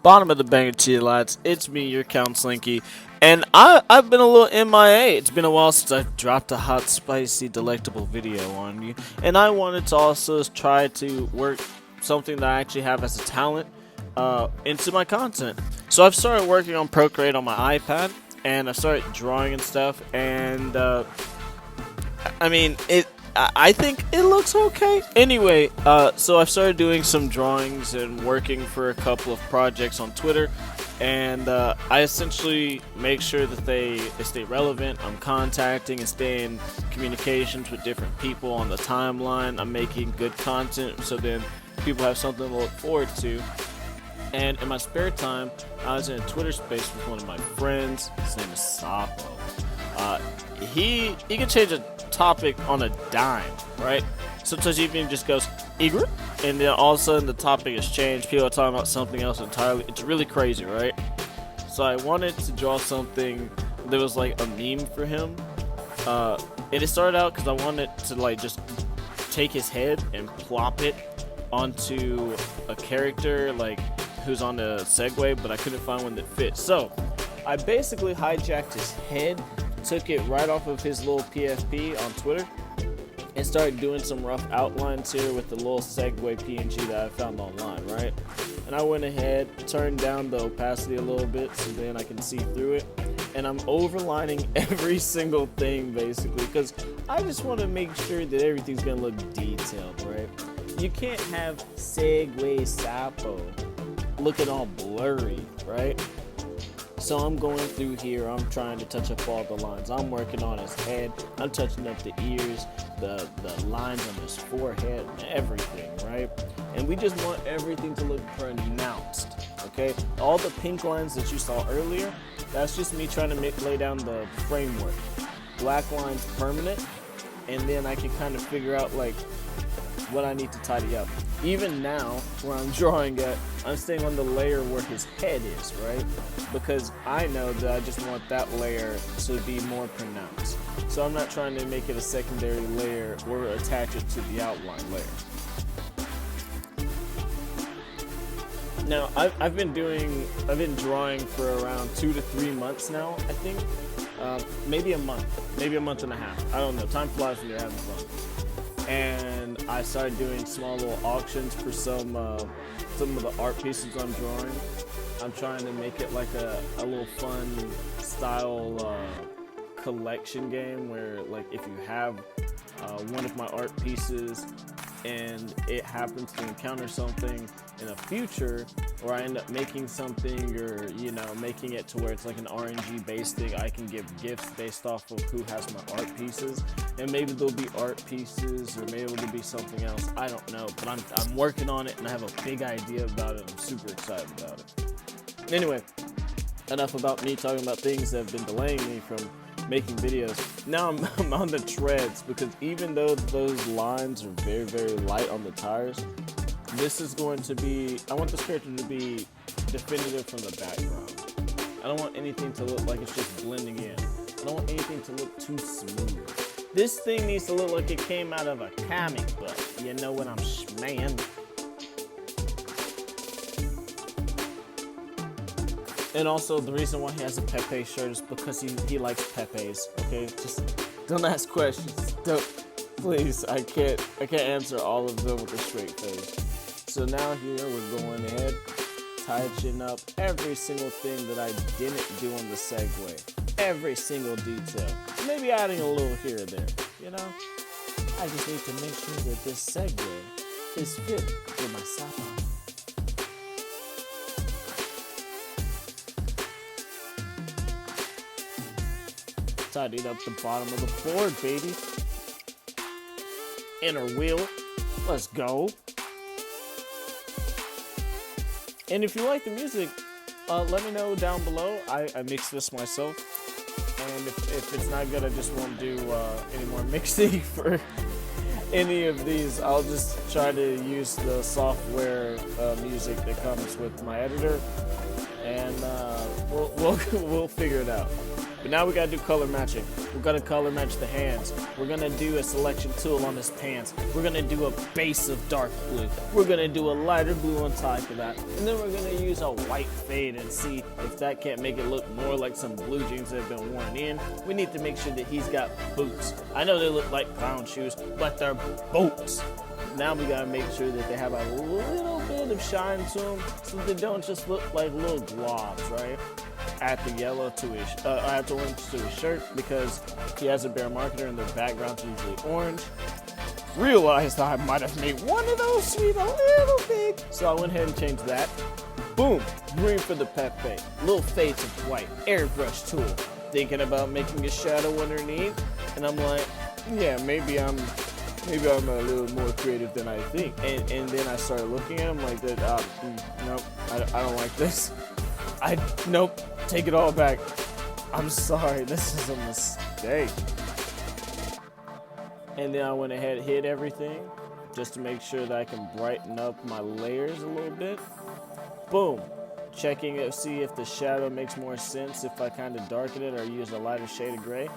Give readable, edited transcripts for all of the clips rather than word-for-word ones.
Bottom of the banger to you lads, it's me, your Count Slinky, and I've been a little MIA. It's been a while since I've dropped a hot, spicy, delectable video on you, and I wanted to also try to work something that I actually have as a talent into my content. So I've started working on Procreate on my iPad, and I started drawing and stuff, and I think it looks okay. Anyway, so I've started doing some drawings and working for a couple of projects on Twitter, and I essentially make sure that they stay relevant. I'm contacting and staying in communications with different people on the timeline. I'm making good content so then people have something to look forward to. And in my spare time, I was in a Twitter space with one of my friends. His name is Sapo. He can change a topic on a dime, right? Sometimes he even just goes Igor, and then all of a sudden the topic has changed. People are talking about something else entirely. It's really crazy, right? So I wanted to draw something that was like a meme for him. And it started out because I wanted to like just take his head and plop it onto a character like who's on the Segway, but I couldn't find one that fit. So I basically hijacked his head, took it right off of his little PFP on Twitter, and started doing some rough outlines here with the little Segway PNG that I found online, right? And I went ahead, turned down the opacity a little bit so then I can see through it. And I'm overlining every single thing basically because I just want to make sure that everything's gonna look detailed, right? You can't have Segway Sapo looking all blurry, right? So I'm going through here, I'm trying to touch up all the lines. I'm working on his head, I'm touching up the ears, the lines on his forehead, and everything, right? And we just want everything to look pronounced, okay? All the pink lines that you saw earlier, that's just me trying to lay down the framework. Black lines permanent, and then I can kind of figure out like what I need to tidy up. Even now, where I'm drawing at, I'm staying on the layer where his head is, right? Because I know that I just want that layer to be more pronounced. So I'm not trying to make it a secondary layer or attach it to the outline layer. Now, I've been drawing for around 2 to 3 months now, I think. Maybe a month and a half. I don't know. Time flies when you're having fun. And I started doing small little auctions for some of the art pieces I'm drawing. I'm trying to make it like a little fun style collection game where like if you have one of my art pieces and it happens to encounter something in the future, or I end up making something, or making it to where it's like an RNG based thing, I can give gifts based off of who has my art pieces, and maybe there'll be art pieces, or maybe there'll be something else. I don't know, but I'm working on it, and I have a big idea about it. I'm super excited about it. Anyway, enough about me talking about things that have been delaying me from making videos. Now I'm on the treads, because even though those lines are very, very light on the tires, this is going to be, I want this character to be definitive from the background. I don't want anything to look like it's just blending in. I don't want anything to look too smooth. This thing needs to look like it came out of a comic book. You know what I'm saying? And also, the reason why he has a Pepe shirt is because he likes Pepes. Okay, just don't ask questions. Don't, please. I can't answer all of them with a straight face. So now here we're going ahead, touching up every single thing that I didn't do on the Segway. Every single detail. Maybe adding a little here or there. I just need to make sure that this Segway is fit for my Sapo. Tidied up the bottom of the board, baby. Inner wheel. Let's go. And if you like the music, let me know down below. I mix this myself. And if it's not good, I just won't do any more mixing for any of these. I'll just try to use the software music that comes with my editor. And we'll figure it out. But now we gotta do color matching. We're gonna color match the hands. We're gonna do a selection tool on his pants. We're gonna do a base of dark blue. We're gonna do a lighter blue on top of that. And then we're gonna use a white fade and see if that can't make it look more like some blue jeans that have been worn in. We need to make sure that he's got boots. I know they look like clown shoes, but they're boots. Now we gotta make sure that they have a little bit of shine to them so they don't just look like little globs, right? Add the yellow to his, add the orange to his shirt because he has a bear marketer and the background's usually orange. Realized I might have made one of those sweet a little big, so I went ahead and changed that. Boom, green for the Pepe, little fades of white, airbrush tool. Thinking about making a shadow underneath, and I'm like, yeah, maybe I'm a little more creative than I think. And then I started looking at him like that. Nope, I don't like this. Nope, take it all back. I'm sorry, this is a mistake. And then I went ahead and hid everything just to make sure that I can brighten up my layers a little bit. Boom. Checking it, see if the shadow makes more sense if I kind of darken it or use a lighter shade of gray.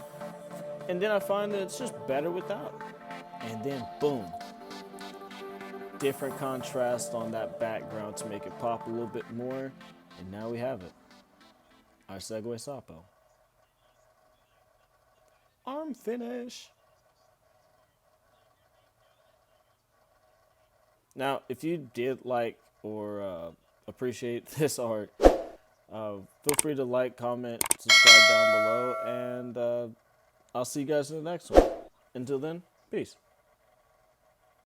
And then I find that it's just better without. And then boom. Different contrast on that background to make it pop a little bit more. And now we have it. Our Segway Sapo. Arm finish. Now, if you did like or appreciate this art, feel free to like, comment, subscribe down below, and I'll see you guys in the next one. Until then, peace.